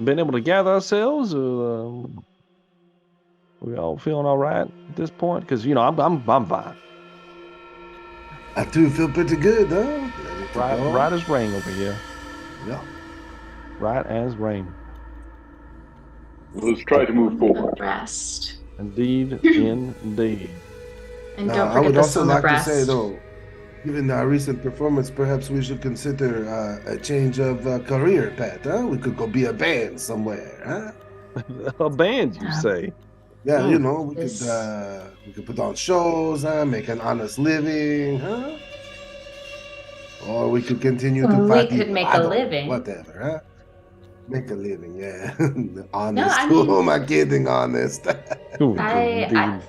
been able to gather ourselves? Or, we all feeling all right at this point? Because I'm fine. I do feel pretty good, though. Right as rain over here. Yeah. Right as rain. Let's try to move forward. Rest. Indeed, indeed. And Now, don't I forget would the also summer like rest. to say, though, given our recent performance, perhaps we should consider a change of career path, huh? We could go be a band somewhere, huh? A band, you Yeah. say? Yeah, Hmm. we could put on shows, huh? Make an honest living, huh? Or we could continue to We fight could evil. make I a don't know, living. whatever, huh? Make a living, yeah. No, Honest. I Who mean, am I kidding? Honest. Ooh, I indeed.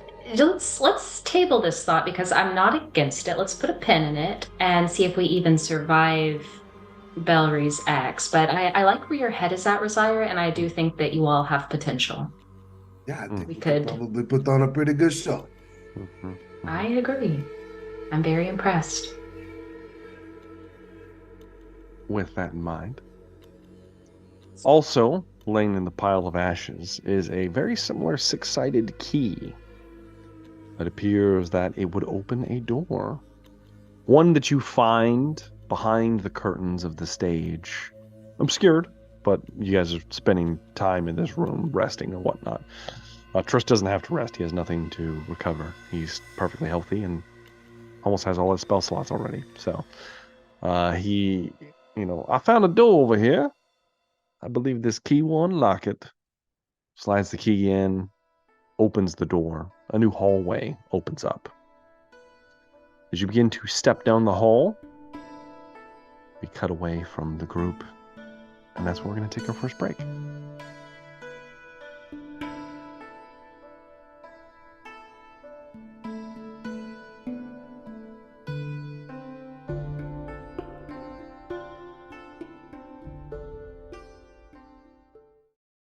let's table this thought because I'm not against it. Let's put a pin in it and see if we even survive Velree's axe. But I like where your head is at, Rosire, and I do think that you all have potential. Yeah, I think We we could could. probably put on a pretty good show. Mhm. I agree. I'm very impressed. With that in mind. Also, laying in the pile of ashes is a very similar six-sided key. It appears that it would open a door. One that you find behind the curtains of the stage. Obscured, but you guys are spending time in this room, resting and whatnot. Trish doesn't have to rest. He has nothing to recover. He's perfectly healthy and almost has all his spell slots already. So, I found a door over here. I believe this key will unlock it. Slides the key in, opens the door. A new hallway opens up. As you begin to step down the hall, we cut away from the group, and that's where we're going to take our first break.